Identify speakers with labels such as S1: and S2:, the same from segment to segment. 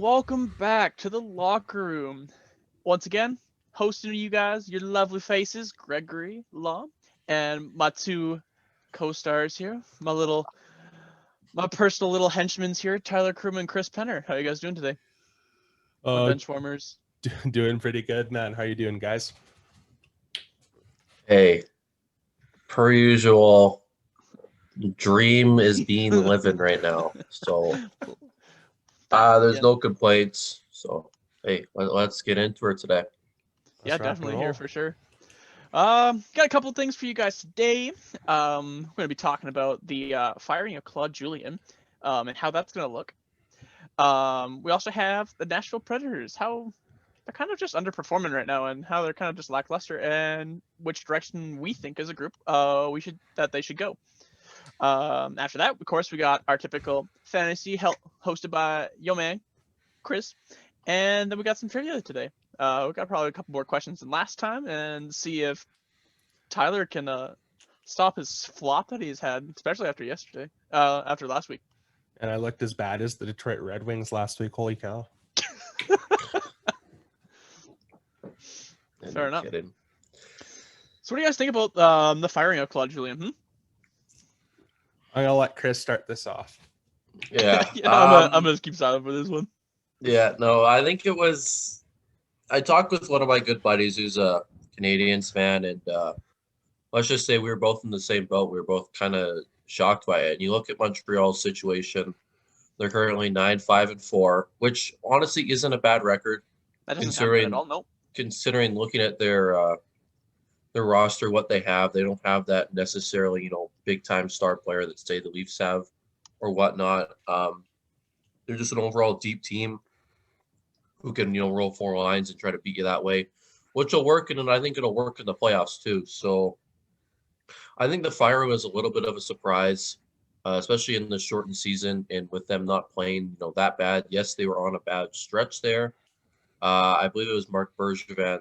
S1: welcome back to the locker room. Once again, hosting you guys, your lovely faces, Gregory Law, and my two co-stars here, my personal little henchmen's here, Tyler Croome and Chris Penner. How you guys doing today? My
S2: Uh,
S1: bench warmers.
S2: doing pretty good, man. How you doing, guys?
S3: Hey, per usual, dream is being living right now. So there's no complaints. So hey, let's get into it today.
S1: Yeah,
S2: Let's rock and
S1: definitely here
S2: roll.
S1: for sure. Got a couple things for you guys today. We're going to be talking about the firing of Claude Julien, and how that's going to look. We also have the Nashville Predators, how they're kind of just underperforming right now, and how they're kind of just lackluster, and which direction we think as a group they should go. After that, of course, we got our typical fantasy hosted by Yo Man, Chris, and then we got some trivia today. We got probably a couple more questions than last time, and see if Tyler can stop his flop that he's had, especially after last week.
S2: And I looked as bad as the Detroit Red Wings last week. Holy cow.
S1: Fair enough.
S3: Kidding.
S1: So what do you guys think about the firing of Claude Julien?
S2: I'm going to let Chris start this off.
S3: Yeah.
S1: I'm gonna keep silent for this one.
S3: Yeah, no, I think it was. I talked with one of my good buddies who's a Canadians fan, and let's just say we were both in the same boat. We were both kind of shocked by it. And you look at Montreal's situation; they're currently 9-5-4, which honestly isn't a bad record
S1: That doesn't sound bad at all. No.
S3: considering looking at their roster, what they have. They don't have that necessarily, big time star player that say the Leafs have or whatnot. They're just an overall deep team who can, roll four lines and try to beat you that way, which will work. And I think it'll work in the playoffs too. So I think the Fire was a little bit of a surprise, especially in the shortened season and with them not playing, that bad. Yes, they were on a bad stretch there. I believe it was Mark Bergevin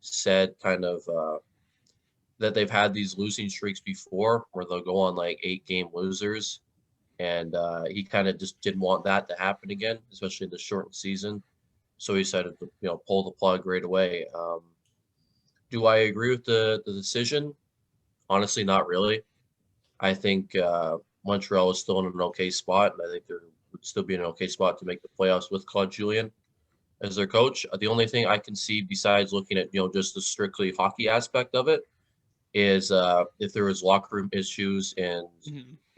S3: said kind of that they've had these losing streaks before where they'll go on like 8-game losers. And he kind of just didn't want that to happen again, especially in the shortened season. So he decided to, pull the plug right away. Do I agree with the decision? Honestly, not really. I think Montreal is still in an okay spot, and I think they would still be in an okay spot to make the playoffs with Claude Julien as their coach. The only thing I can see besides looking at, just the strictly hockey aspect of it is if there was locker room issues and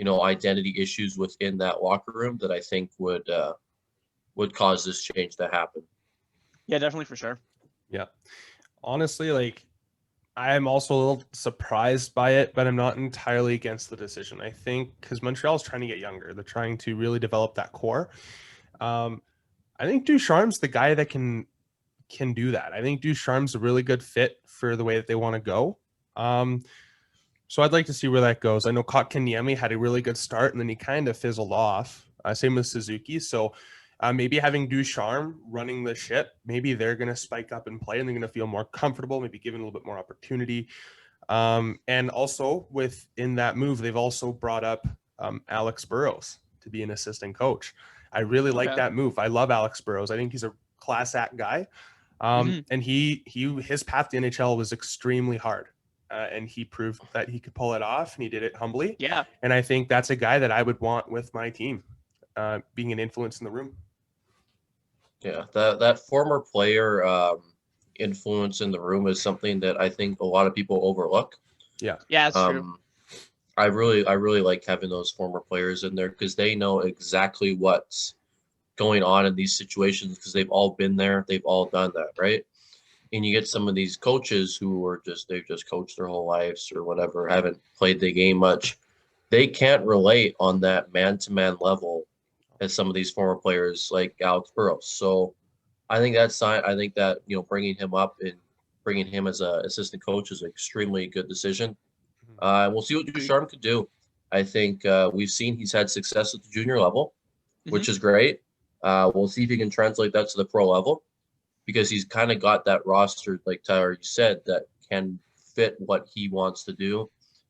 S3: identity issues within that locker room that I think would cause this change to happen.
S1: Yeah, definitely for sure.
S2: Yeah. Honestly, I am also a little surprised by it, but I'm not entirely against the decision. I think because Montreal's trying to get younger. They're trying to really develop that core. I think Ducharme's the guy that can do that. I think Ducharme's a really good fit for the way that they want to go. So I'd like to see where that goes. I know Kotkaniemi had a really good start, and then he kind of fizzled off. Same with Suzuki. So maybe having Ducharme running the ship, maybe they're going to spike up and play, and they're going to feel more comfortable, maybe given a little bit more opportunity. And also within that move, they've also brought up Alex Burrows to be an assistant coach. I really like that move. I love Alex Burrows. I think he's a class act guy. And his path to NHL was extremely hard. And he proved that he could pull it off, and he did it humbly.
S1: Yeah.
S2: And I think that's a guy that I would want with my team, being an influence in the room.
S3: Yeah, that former player influence in the room is something that I think a lot of people overlook.
S1: Yeah, that's true.
S3: I really like having those former players in there because they know exactly what's going on in these situations because they've all been there, they've all done that, right? And you get some of these coaches who are they've just coached their whole lives or whatever, haven't played the game much. They can't relate on that man-to-man level as some of these former players like Alex Burrows. So I think that, bringing him up and bringing him as an assistant coach is an extremely good decision. We'll see what Ducharme could do. I think we've seen he's had success at the junior level, which is great. We'll see if he can translate that to the pro level, because he's kind of got that roster, like Tyler, you said, that can fit what he wants to do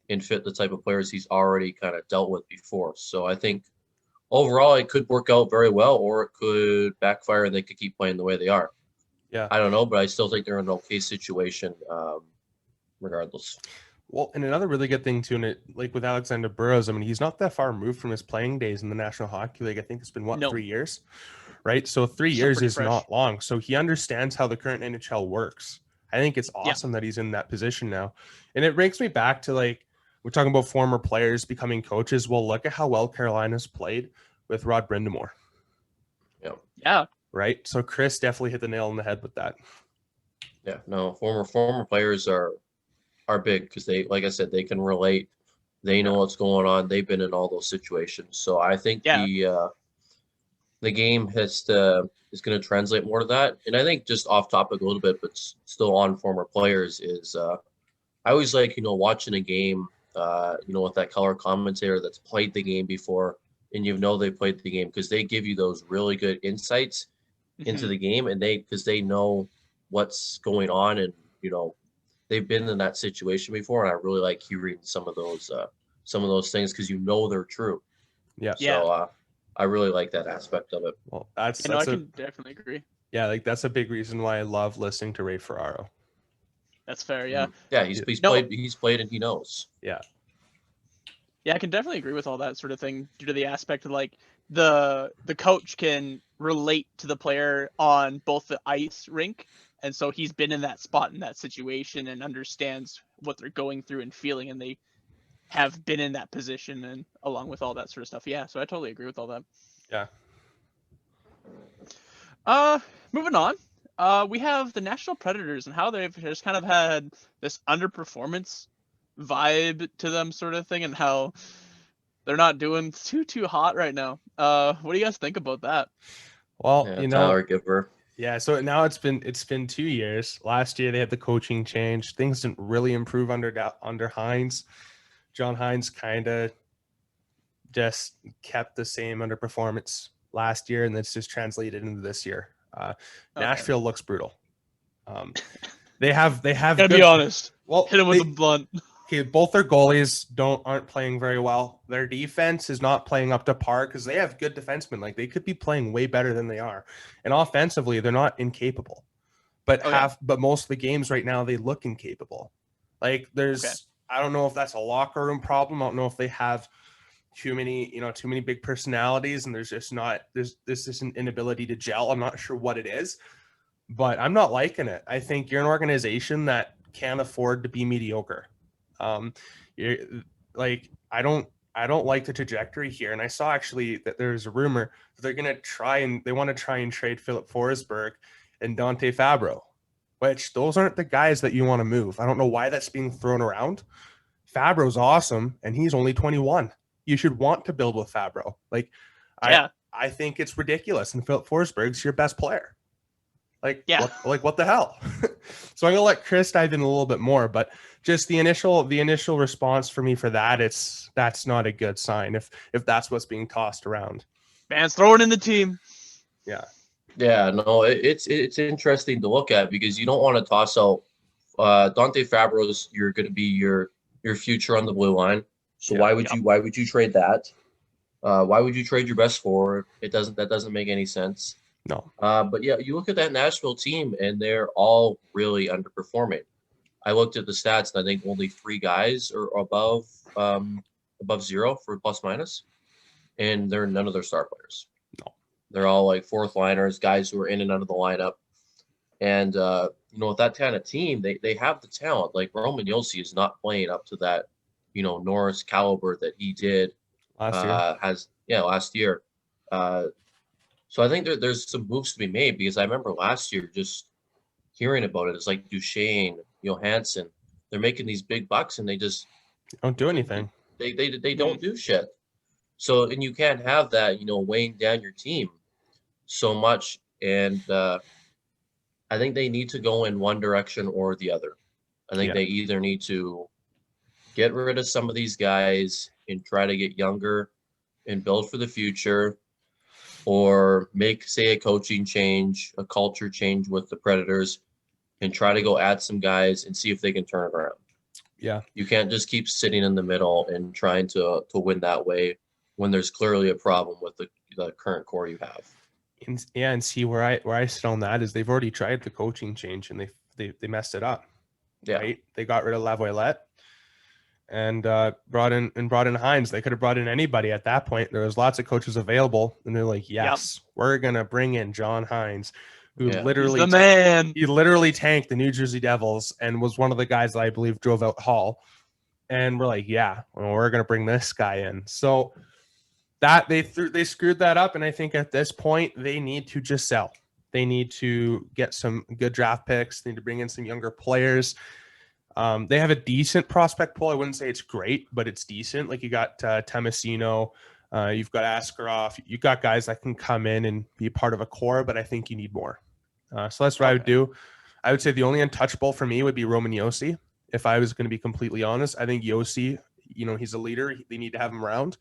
S3: and fit the type of players he's already kind of dealt with before. So I think overall, it could work out very well, or it could backfire and they could keep playing the way they are.
S2: Yeah.
S3: I don't know, but I still think they're in an okay situation, regardless.
S2: Well, and another really good thing too, and like with Alexander Burrows, I mean, he's not that far removed from his playing days in the National Hockey League. I think it's been
S1: No.
S2: 3 years, right? So 3
S1: Still
S2: years
S1: pretty
S2: is
S1: fresh.
S2: not long. So he understands how the current NHL works. I think it's awesome that he's in that position now. And it brings me back to, like, we're talking about former players becoming coaches. Well, look at how well Carolina's played with Rod Brind'Amour.
S1: Yeah.
S2: Right. So Chris definitely hit the nail on the head with that.
S3: Yeah, no, former players are big because they, like I said, they can relate. They know what's going on. They've been in all those situations. So I think the game is going to translate more to that. And I think, just off topic a little bit, but still on former players, is I always like, watching a game, with that color commentator that's played the game before, and they played the game, because they give you those really good insights into the game, and because they know what's going on, and they've been in that situation before, and I really like hearing some of those things, because they're true.
S2: Yeah.
S3: So I really like that aspect of it.
S2: Well,
S1: I can definitely agree.
S2: Yeah, like that's a big reason why I love listening to Ray Ferraro.
S1: That's fair. Yeah.
S3: Yeah, he's played and he knows.
S2: Yeah.
S1: Yeah, I can definitely agree with all that sort of thing, due to the aspect of, like, the coach can relate to the player on both the ice rink, and so he's been in that spot, in that situation, and understands what they're going through and feeling, and they have been in that position, and along with all that sort of stuff. Yeah, so I totally agree with all that.
S2: Yeah.
S1: Moving on. We have the Nashville Predators, and how they've just kind of had this underperformance vibe to them, sort of thing, and how they're not doing too hot right now. What do you guys think about that?
S2: Well,
S3: Tyler Giver.
S2: Yeah, so now it's been 2 years. Last year they had the coaching change. Things didn't really improve under Hines. John Hines kind of just kept the same underperformance last year, and that's just translated into this year. Nashville looks brutal. They have. Gotta
S1: be honest.
S2: Well,
S1: hit him with a blunt.
S2: Okay, both their goalies aren't playing very well. Their defense is not playing up to par, because they have good defensemen. Like, they could be playing way better than they are. And offensively, they're not incapable. But but most of the games right now, they look incapable. Like, I don't know if that's a locker room problem. I don't know if they have too many big personalities, and there's an inability to gel. I'm not sure what it is, but I'm not liking it. I think you're an organization that can't afford to be mediocre. I don't like the trajectory here. And I saw actually that there's a rumor that they want to try and trade Philip Forsberg and Dante Fabro, which those aren't the guys that you want to move. I don't know why that's being thrown around. Fabro's awesome, and he's only 21. You should want to build with Fabro. I think it's ridiculous. And Philip Forsberg's your best player. What the hell? So I'm gonna let Chris dive in a little bit more, but just the initial response for me for that, that's not a good sign if that's what's being tossed around.
S1: Man's throwing in the team.
S2: Yeah.
S3: Yeah, no, it's interesting to look at, because you don't want to toss out Dante Fabro's. You're going to be your future on the blue line. So why would you trade that? Why would you trade your best forward? That doesn't make any sense.
S2: No.
S3: But yeah, you look at that Nashville team, and they're all really underperforming. I looked at the stats, and I think only 3 guys are above 0 for plus minus, and they're none of their star players.
S2: No,
S3: they're all like fourth liners, guys who are in and out of the lineup. And with that kind of team, they have the talent. Like, Roman Josi is not playing up to that, Norris caliber that he did last year. So I think there's some moves to be made, because I remember last year just hearing about it. It's like Duchesne, Johansson, they're making these big bucks, and they just
S2: don't do anything.
S3: They don't do shit. So, and you can't have that, weighing down your team so much. And I think they need to go in one direction or the other. I think they either need to get rid of some of these guys and try to get younger and build for the future, or make, say, a coaching change, a culture change with the Predators, and try to go add some guys and see if they can turn it around.
S2: Yeah.
S3: You can't just keep sitting in the middle and trying to win that way when there's clearly a problem with the current core you have.
S2: And see where I sit on that is they've already tried the coaching change and they messed it up.
S3: Yeah.
S2: Right? They got rid of Laviolette and brought in Hines. They could have brought in anybody at that point. There was lots of coaches available, and they're like, yes, we're gonna bring in John Hines, who literally
S1: He's the man.
S2: He literally tanked the New Jersey Devils and was one of the guys that I believe drove out Hall. And we're like, yeah, well, we're gonna bring this guy in. So that they screwed that up, and I think at this point they need to just sell. They need to get some good draft picks. They need to bring in some younger players. They have a decent prospect pool. I wouldn't say it's great, but it's decent. Like you got Tomasino, you've got Askarov, you got guys that can come in and be part of a core, but I think you need more. So that's what I would do. I would say the only untouchable for me would be Roman Josi. If I was going to be completely honest, I think Josi, he's a leader. They need to have him around.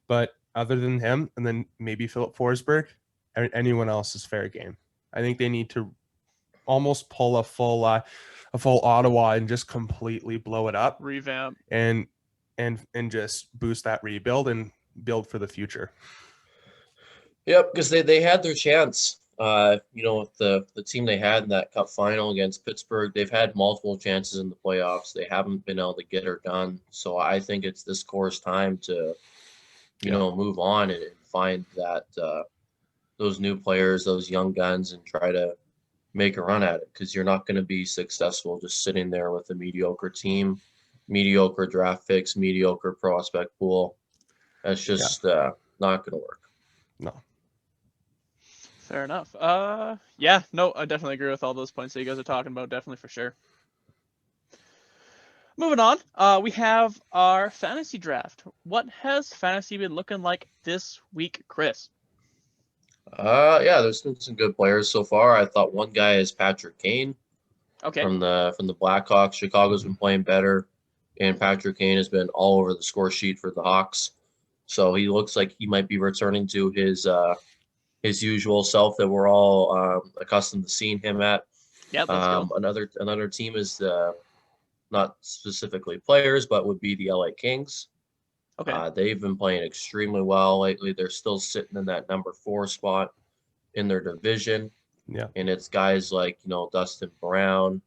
S2: But other than him, and then maybe Philip Forsberg, anyone else is fair game. I think they need to almost pull a full Ottawa and just completely blow it up,
S1: revamp,
S2: and just boost that rebuild and build for the future.
S3: Yep, because they had their chance. With the team they had in that cup final against Pittsburgh, they've had multiple chances in the playoffs. They haven't been able to get her done. So I think it's this core's time to, move on and find that those new players, those young guns, and try to make a run at it, because you're not going to be successful just sitting there with a mediocre team, mediocre draft picks, mediocre prospect pool. That's just not going to work.
S2: No.
S1: Fair enough. I definitely agree with all those points that you guys are talking about. Definitely for sure. Moving on, we have our fantasy draft. What has fantasy been looking like this week, Chris?
S3: There's been some good players so far. I thought one guy is Patrick Kane.
S1: Okay.
S3: From the Blackhawks. Chicago's been playing better, and Patrick Kane has been all over the score sheet for the Hawks. So he looks like he might be returning to his usual self that we're all accustomed to seeing him at.
S1: Yeah, let's go.
S3: Another team is not specifically players, but would be the LA Kings.
S1: Okay.
S3: They've been playing extremely well lately. They're still sitting in that number 4 spot in their division.
S2: Yeah.
S3: And it's guys like, Dustin Brown,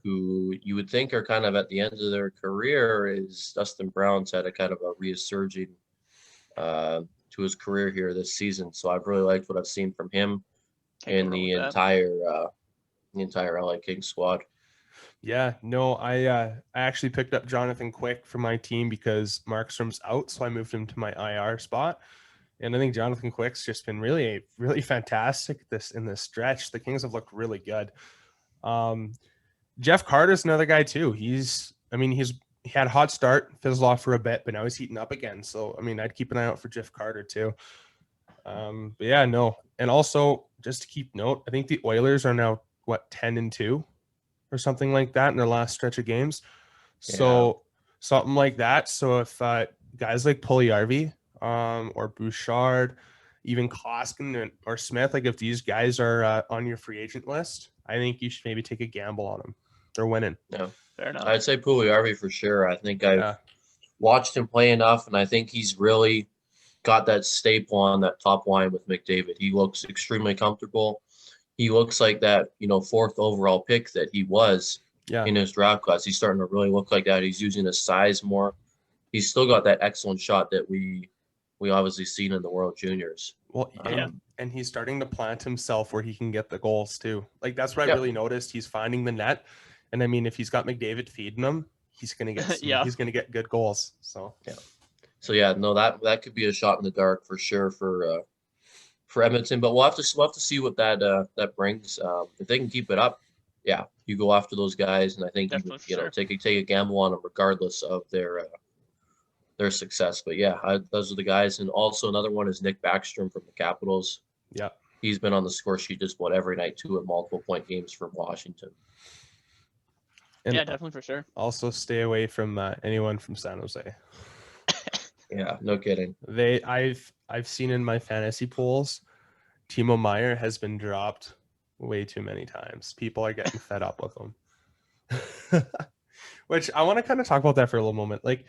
S3: who you would think are kind of at the end of their career. Is Dustin Brown's had a kind of a resurging to his career here this season. So I've really liked what I've seen from him and the entire LA Kings squad.
S2: Yeah, no, I actually picked up Jonathan Quick for my team because Markstrom's out, so I moved him to my IR spot. And I think Jonathan Quick's just been really, really fantastic in this stretch. The Kings have looked really good. Jeff Carter's another guy too. He had a hot start, fizzled off for a bit, but now he's heating up again. So I'd keep an eye out for Jeff Carter too. And also just to keep note, I think the Oilers are now 10-2 or something like that in their last stretch of games. So something like that. So if guys like Puljujärvi or Bouchard, even Koskinen or Smith, like if these guys are on your free agent list, I think you should maybe take a gamble on them. They're winning.
S3: Yeah,
S1: fair enough.
S3: I'd say Puljujärvi for sure. I think I've watched him play enough, and I think he's really got that staple on that top line with McDavid. He looks extremely comfortable. He looks like that, 4th overall pick that he was in his draft class. He's starting to really look like that. He's using his size more. He's still got that excellent shot that we obviously seen in the World Juniors.
S2: Well, and he's starting to plant himself where he can get the goals too. Like that's what I really noticed. He's finding the net, and if he's got McDavid feeding him, he's gonna get he's gonna get good goals. So
S3: that could be a shot in the dark for sure for Edmonton, but we'll have to see what that brings. If they can keep it up, you go after those guys, and I think take a gamble on them regardless of their success. But those are the guys, and also another one is Nick Backstrom from the Capitals.
S2: Yeah,
S3: he's been on the score sheet just about every night too at multiple point games from Washington.
S2: And
S1: definitely for sure.
S2: Also, stay away from anyone from San Jose.
S3: Yeah, no kidding.
S2: I've seen in my fantasy pools, Timo Meier has been dropped way too many times. People are getting fed up with him. Which I want to kind of talk about that for a little moment. Like,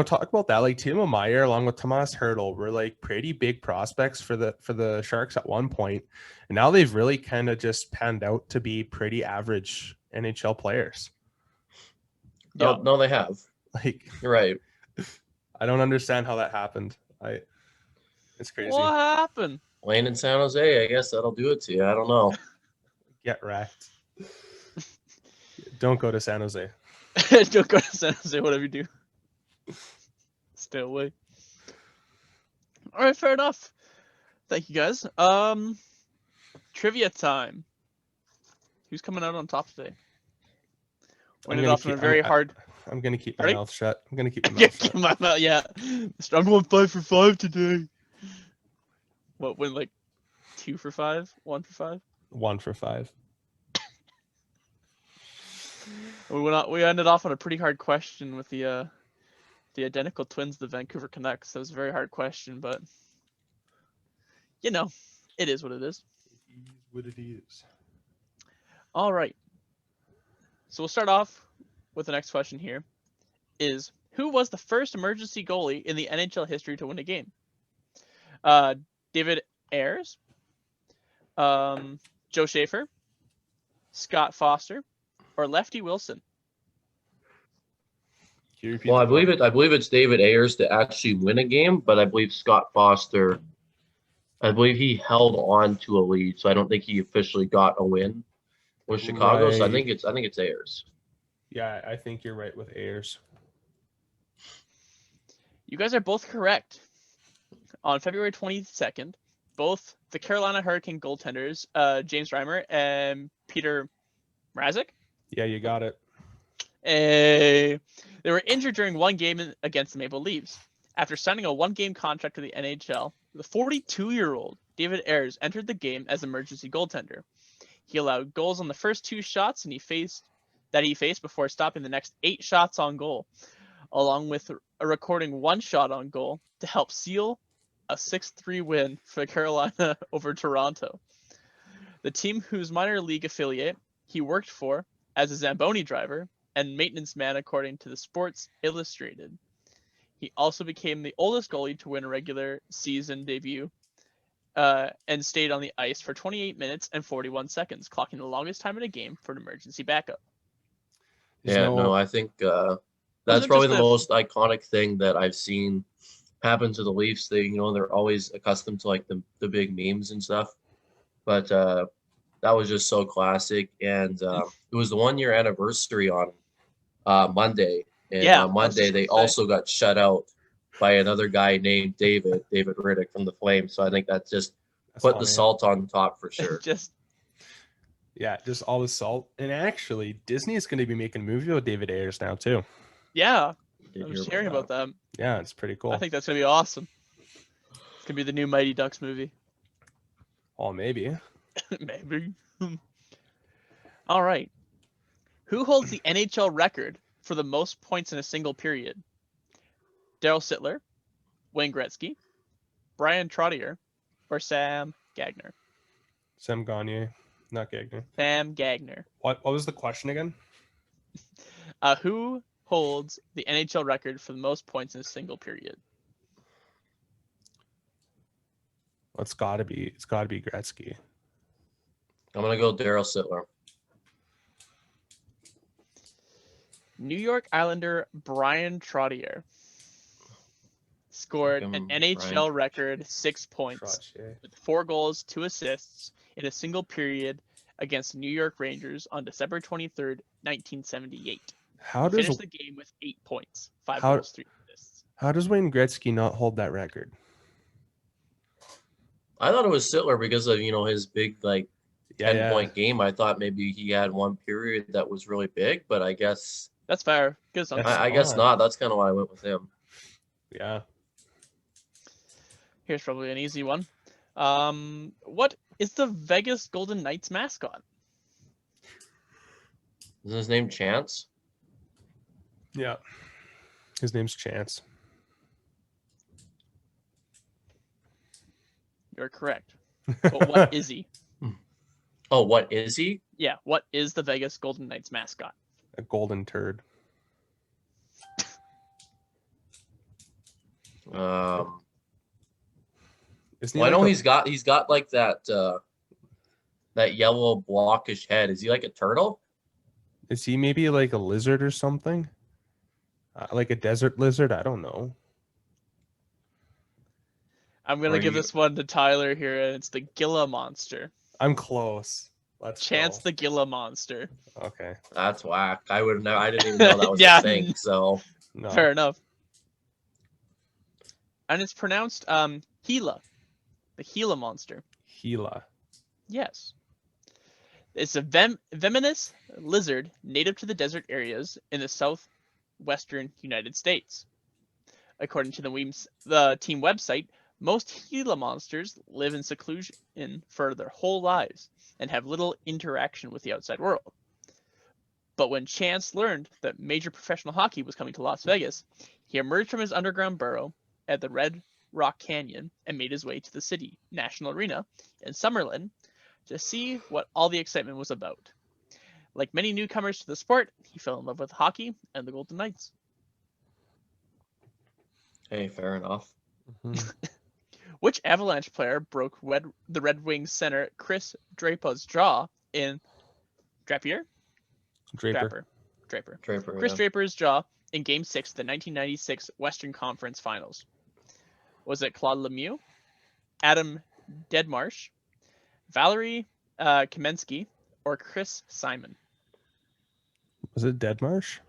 S2: talk about that. Like Timo Meier along with Tomas Hertl were like pretty big prospects for the Sharks at one point, and now they've really kind of just panned out to be pretty average NHL players.
S3: No, no, they have.
S2: Like,
S3: You're right.
S2: I don't understand how that happened. It's crazy.
S1: What happened?
S3: Playing in San Jose, I guess that'll do it to you. I don't know.
S2: Get wrecked. Don't go to San Jose.
S1: Don't go to San Jose, whatever you do. Stay away. All right, fair enough. Thank you, guys. Trivia time. Who's coming out on top today?
S2: I'm
S1: Went it off on a very hard.
S2: I'm gonna keep my
S1: Ready?
S2: mouth shut. I'm gonna keep my mouth shut.
S1: My mouth, yeah. I'm going 5 for 5 today. What, win like 2 for 5? 1 for 5?
S2: 1 for 5.
S1: We ended off on a pretty hard question with the identical twins, the Vancouver Canucks. That was a very hard question, but it is what it is.
S2: It is what it is.
S1: All right. So we'll start off with the next question here. Is who was the first emergency goalie in the NHL history to win a game? David Ayres, Joe Schaefer, Scott Foster, or Lefty Wilson?
S3: Well, I believe it's David Ayres to actually win a game, but I believe Scott Foster, I believe he held on to a lead, so I don't think he officially got a win with Chicago.
S2: Right.
S3: So I think it's Ayres.
S2: Yeah, I think you're right with Ayres.
S1: You guys are both correct. On February 22nd, both the Carolina Hurricane goaltenders, James Reimer and Peter Mrazek,
S2: Yeah, you got it.
S1: they were injured during one game against the Maple Leafs. After signing a one-game contract to the NHL, the 42-year-old David Ayres entered the game as emergency goaltender. He allowed goals on the first 2 shots he faced before stopping the next 8 shots on goal, along with a recording 1 shot on goal to help seal a 6-3 win for Carolina over Toronto. The team whose minor league affiliate he worked for as a Zamboni driver and maintenance man, according to the Sports Illustrated. He also became the oldest goalie to win a regular season debut and stayed on the ice for 28 minutes and 41 seconds, clocking the longest time in a game for an emergency backup.
S3: I think that's probably the most iconic thing that I've seen happen to the Leafs. They're always accustomed to like the big memes and stuff, but that was just so classic. And it was the 1-year anniversary on Monday, and on Monday they also got shut out by another guy named David Riddick from the Flames. So I think that's put the salt on top for sure.
S1: just
S2: all the salt. And actually, Disney is going to be making a movie with David Ayres now too.
S1: Yeah, I was hearing about that.
S2: Yeah, it's pretty cool.
S1: I think that's going to be awesome. It's going to be the new Mighty Ducks movie.
S2: Oh, maybe.
S1: Maybe. All right. Who holds the NHL record for the most points in a single period? Daryl Sittler, Wayne Gretzky, Brian Trottier, or Sam Gagner?
S2: Sam Gagner, not Gagner.
S1: Sam Gagner.
S2: What was the question again?
S1: Who holds the NHL record for the most points in a single period?
S2: Well, it's gotta be Gretzky.
S3: I'm gonna go Daryl Sittler.
S1: New York Islander Brian Trottier scored an NHL record 6 points with 4 goals, 2 assists in a single period against the New York Rangers on December 23rd, 1978. He finished the game with 8 points, 5 goals, 3 assists.
S2: How does Wayne Gretzky not hold that record?
S3: I thought it was Sittler because of his big 10-point game. I thought maybe he had one period that was really big, but I guess
S1: that's fair.
S3: I guess not. That's kind of why I went with him.
S2: Yeah.
S1: Here's probably an easy one. What is the Vegas Golden Knights mascot?
S3: Is his name Chance?
S2: Yeah. His name's Chance.
S1: You're correct. But what is he?
S3: Oh, what is he?
S1: Yeah, what is the Vegas Golden Knights mascot?
S2: A golden turd. Isn't he
S3: Well, I
S2: like
S3: know
S2: a-
S3: he's got like that that yellow blockish head. Is he like a turtle?
S2: Is he maybe like a lizard or something? Like a desert lizard? I don't know.
S1: I'm
S3: Or
S1: gonna give
S3: you-
S1: this one to Tyler here, and it's the Gila Monster.
S2: I'm close. Let's
S1: Chance
S2: go.
S1: the Gila Monster.
S2: Okay.
S3: That's whack. I would know. I didn't even know that was
S1: Yeah.
S3: a thing. So
S2: No.
S1: Fair enough. And it's pronounced Gila, the Gila Monster.
S2: Gila.
S1: Yes. It's a venomous lizard native to the desert areas in the southwestern United States. According to the team website, most Gila monsters live in seclusion for their whole lives and have little interaction with the outside world. But when Chance learned that major professional hockey was coming to Las Vegas, he emerged from his underground burrow at the Red Rock Canyon and made his way to the city National Arena in Summerlin to see what all the excitement was about. Like many newcomers to the sport, he fell in love with hockey and the Golden Knights.
S3: hey, fair enough.
S2: Mhm.
S1: Which Avalanche player broke the Red Wings center Chris Draper's jaw in Draper?
S2: Draper.
S1: Draper.
S3: Draper.
S1: Chris
S3: Yeah.
S1: Draper's jaw in Game 6 of the 1996 Western Conference Finals. Was it Claude Lemieux, Adam Deadmarsh, Valerie Kamensky, or Chris Simon?
S2: Was it Deadmarsh?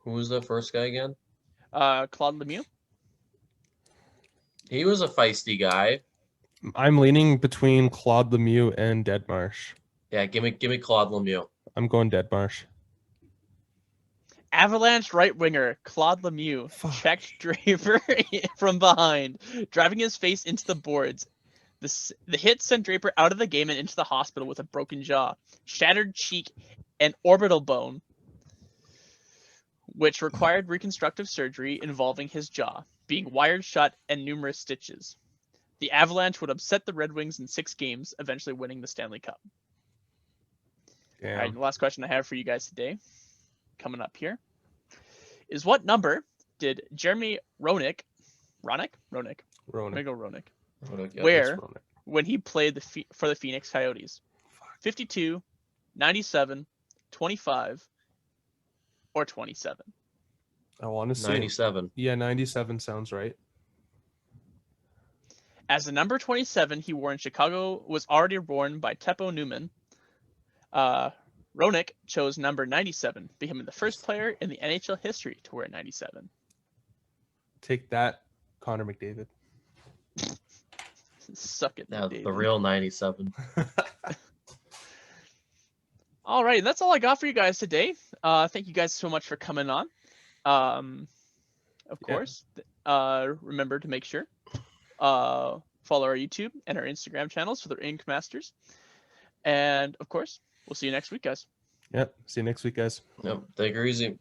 S3: Who was the first guy again?
S1: Claude Lemieux.
S3: He was a feisty guy.
S2: I'm leaning between Claude Lemieux and Deadmarsh.
S3: Yeah, give me Claude Lemieux.
S2: I'm going Deadmarsh.
S1: Avalanche right winger Claude Lemieux
S2: Fuck.
S1: checked Draper from behind, driving his face into the boards. The hit sent Draper out of the game and into the hospital with a broken jaw, shattered cheek, and orbital bone, which required reconstructive surgery involving his jaw, being wired shut, and numerous stitches. The Avalanche would upset the Red Wings in 6 games, eventually winning the Stanley Cup.
S2: Damn.
S1: All right, the last question I have for you guys today, coming up here, is what number did Jeremy Roenick. I'm gonna go Roenick.
S3: Yeah,
S1: Where
S2: Roenick.
S1: when he played for the Phoenix Coyotes? 52, 97, 25, or 27?
S2: I want to say
S3: 97.
S2: Yeah, 97 sounds right.
S1: As the number 27 he wore in Chicago was already worn by Teppo Newman, Roenick chose number 97, becoming the first player in the NHL history to wear 97.
S2: Take that, Connor McDavid.
S1: Suck it,
S3: Yeah,
S1: David.
S3: the real 97.
S1: All right, that's all I got for you guys today. Thank you guys so much for coming on. Of course, remember to make sure follow our YouTube and our Instagram channels for the Ink Masters. And of course, we'll see you next week, guys.
S2: Yep. See you next week, guys.
S3: Yep, take her easy.